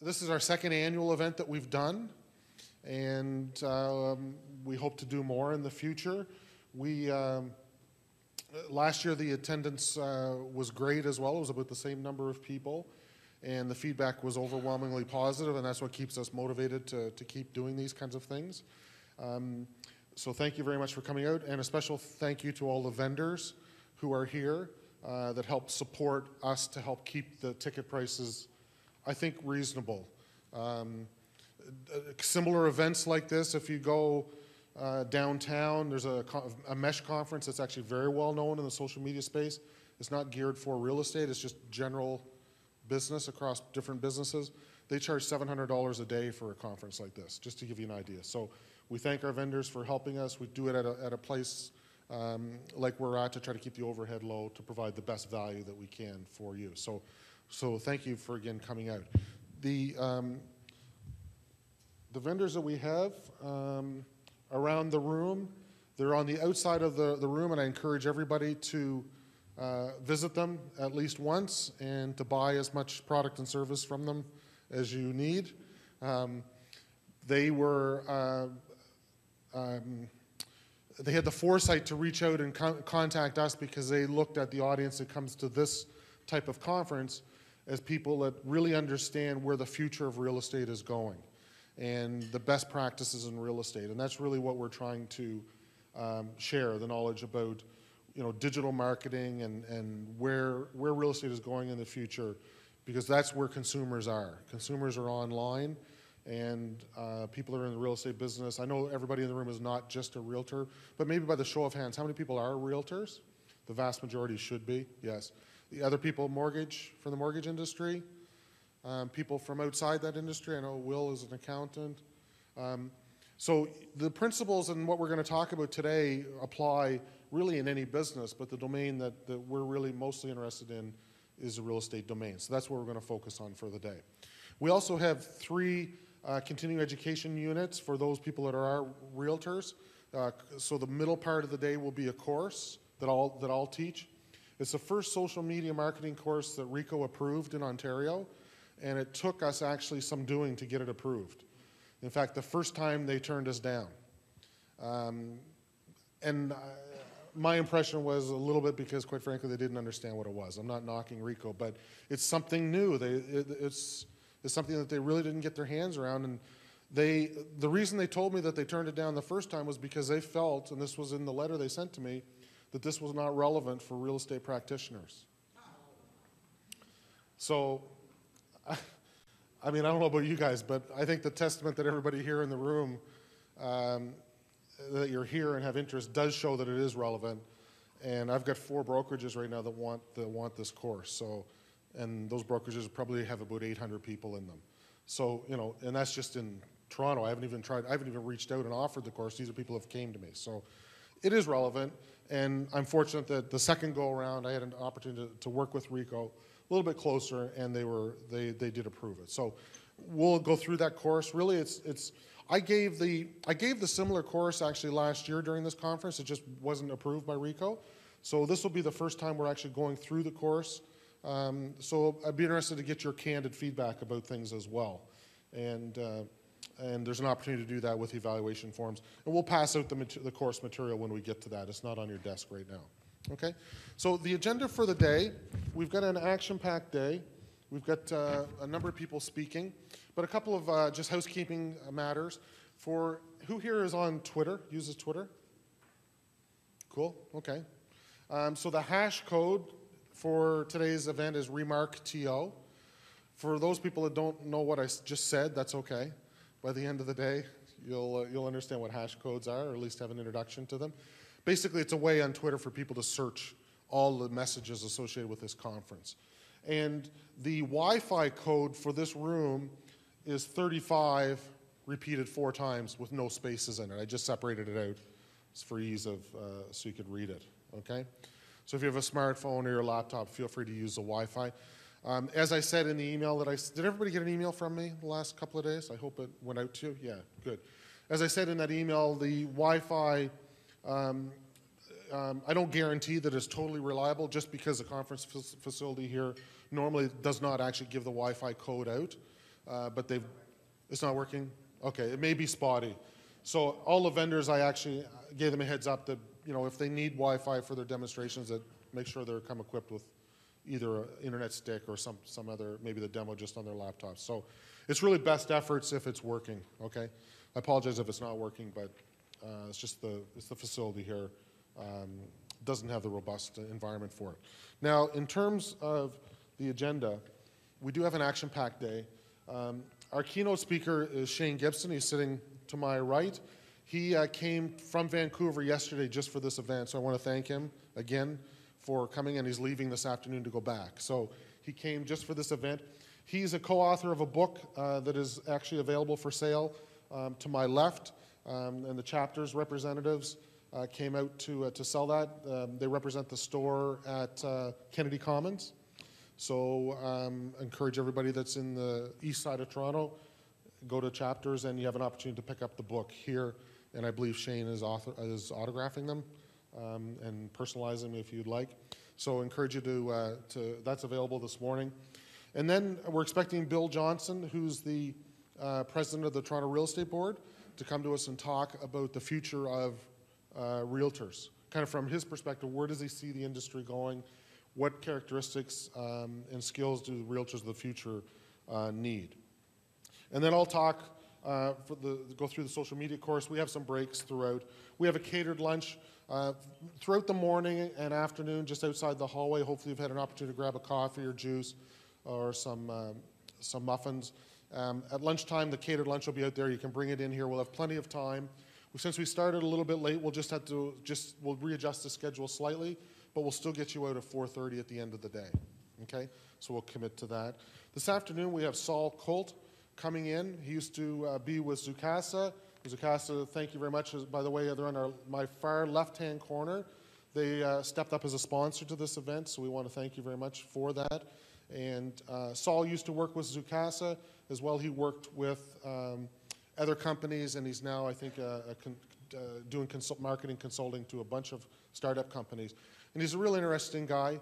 This is our second annual event that we've done, and we hope to do more in the future. Last year the attendance was great as well. It was about the same number of people, and the feedback was overwhelmingly positive, and that's what keeps us motivated to keep doing these kinds of things. So thank you very much for coming out, and a special thank you to all the vendors who are here that help support us to help keep the ticket prices, I think, reasonable. Similar events like this, if you go downtown, there's a MESH conference that's actually very well known in the social media space. It's not geared for real estate, it's just general business across different businesses. They charge $700 a day for a conference like this, just to give you an idea. So we thank our vendors for helping us. We do it at a place like we're at to try to keep the overhead low to provide the best value that we can for you. So thank you for, again, coming out. The vendors that we have around the room, they're on the outside of the room, and I encourage everybody to visit them at least once and to buy as much product and service from them as you need. They had the foresight to reach out and contact us because they looked at the audience that comes to this type of conference as people that really understand where the future of real estate is going and the best practices in real estate. And that's really what we're trying to share, the knowledge about, digital marketing and where real estate is going in the future, because that's where consumers are. Consumers are online, and people are in the real estate business. I know everybody in the room is not just a realtor, but maybe by the show of hands, how many people are realtors? The vast majority should be, yes. The other people, from the mortgage industry, people from outside that industry. I know Will is an accountant. So the principles and what we're going to talk about today apply really in any business, but the domain that we're really mostly interested in is the real estate domain. So that's what we're going to focus on for the day. We also have 3 continuing education units for those people that are our realtors. So the middle part of the day will be a course that I'll teach. It's the first social media marketing course that RICO approved in Ontario, and it took us actually some doing to get it approved. In fact, the first time they turned us down. My impression was a little bit because, quite frankly, they didn't understand what it was. I'm not knocking RICO, but it's something new. It's something that they really didn't get their hands around, and the reason they told me that they turned it down the first time was because they felt, and this was in the letter they sent to me, that this was not relevant for real estate practitioners. So, I mean, I don't know about you guys, but I think the testament that everybody here in the room, that you're here and have interest, does show that it is relevant. And I've got 4 brokerages right now that want this course. So, and those brokerages probably have about 800 people in them. So, and that's just in Toronto. I haven't even reached out and offered the course. These are people who have came to me. So it is relevant, and I'm fortunate that the second go around I had an opportunity to work with RICO a little bit closer, and they did approve it. So we'll go through that course. Really, I gave the similar course actually last year during this conference. It just wasn't approved by RICO. So this will be the first time we're actually going through the course. So I'd be interested to get your candid feedback about things as well. And there's an opportunity to do that with evaluation forms. And we'll pass out the course material when we get to that. It's not on your desk right now. Okay? So the agenda for the day, we've got an action-packed day. We've got a number of people speaking, but a couple of just housekeeping matters. For who here is on Twitter, uses Twitter? Cool, okay. So the hash code for today's event is remarkto. For those people that don't know what I just said, that's okay. By the end of the day, you'll understand what hash codes are, or at least have an introduction to them. Basically, it's a way on Twitter for people to search all the messages associated with this conference. And the Wi-Fi code for this room is 35 repeated 4 times with no spaces in it. I just separated it out. It's for ease of, so you could read it, okay? So if you have a smartphone or your laptop, feel free to use the Wi-Fi. As I said in the email did everybody get an email from me the last couple of days? I hope it went out to you. Yeah, good. As I said in that email, the Wi-Fi, I don't guarantee that it's totally reliable just because the conference facility here normally does not actually give the Wi-Fi code out. but it's not working? Okay, it may be spotty. So all the vendors, I actually gave them a heads up that, if they need Wi-Fi for their demonstrations, that make sure they're come equipped with either an internet stick or some other, maybe the demo just on their laptops. So it's really best efforts if it's working, okay? I apologize if it's not working, but it's just the facility here doesn't have the robust environment for it. Now, in terms of the agenda, we do have an action-packed day. Our keynote speaker is Shane Gibson. He's sitting to my right. He came from Vancouver yesterday just for this event, so I want to thank him again for coming, and he's leaving this afternoon to go back. So he came just for this event. He's a co-author of a book that is actually available for sale to my left, and the chapter's representatives came out to sell that. They represent the store at Kennedy Commons. So I encourage everybody that's in the east side of Toronto, go to chapters, and you have an opportunity to pick up the book here. And I believe Shane is autographing them and personalizing them if you'd like. So I encourage you to that's available this morning. And then we're expecting Bill Johnson, who's the president of the Toronto Real Estate Board, to come to us and talk about the future of realtors. Kind of from his perspective, where does he see the industry going? What characteristics and skills do realtors of the future need? And then I'll talk, go through the social media course. We have some breaks throughout. We have a catered lunch throughout the morning and afternoon, just outside the hallway. Hopefully you've had an opportunity to grab a coffee or juice or some muffins. At lunchtime, the catered lunch will be out there. You can bring it in here. We'll have plenty of time. Since we started a little bit late, we'll just have to, we'll readjust the schedule slightly, but we'll still get you out at 4:30 at the end of the day, okay? So we'll commit to that. This afternoon, we have Saul Colt coming in. He used to be with Zoocasa. Zoocasa, thank you very much. By the way, they're on my far left-hand corner. They stepped up as a sponsor to this event, so we want to thank you very much for that. And Saul used to work with Zoocasa as well. He worked with other companies, and he's now, I think, doing marketing consulting to a bunch of startup companies. And he's a real interesting guy.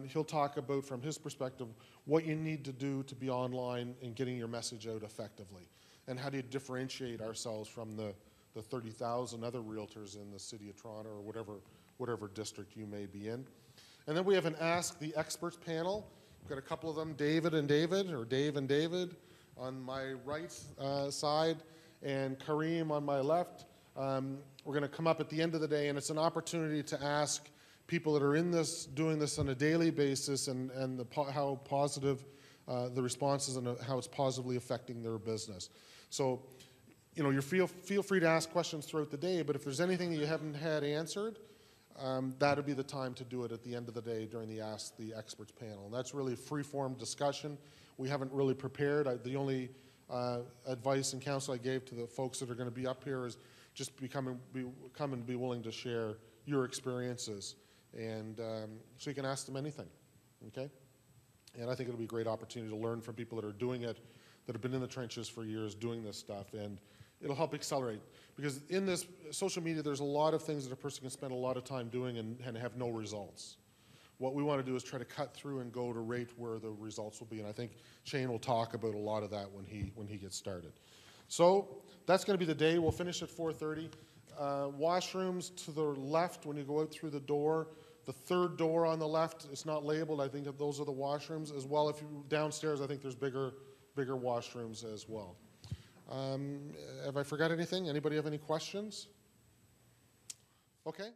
He'll talk about, from his perspective, what you need to do to be online and getting your message out effectively. And how do you differentiate ourselves from the 30,000 other realtors in the city of Toronto or whatever district you may be in. And then we have an Ask the Experts panel. We've got a couple of them, David and David, or Dave and David on my right side, and Kareem on my left. We're going to come up at the end of the day, and it's an opportunity to ask people that are in this, doing this on a daily basis, and how positive the response is and how it's positively affecting their business. So, you feel free to ask questions throughout the day, but if there's anything that you haven't had answered, that'll be the time to do it at the end of the day during the Ask the Experts panel. And that's really a free-form discussion. We haven't really prepared. The only advice and counsel I gave to the folks that are going to be up here is just come and be willing to share your experiences. And so you can ask them anything, okay? And I think it'll be a great opportunity to learn from people that are doing it, that have been in the trenches for years doing this stuff, and it'll help accelerate. Because in this social media, there's a lot of things that a person can spend a lot of time doing and have no results. What we want to do is try to cut through and go to rate where the results will be, and I think Shane will talk about a lot of that when he gets started. So that's going to be the day. We'll finish at 4:30. Washrooms to the left when you go out through the door. The third door on the left, it's not labeled. I think that those are the washrooms as well. If you downstairs, I think there's bigger washrooms as well. Have I forgot anything? Anybody have any questions? Okay.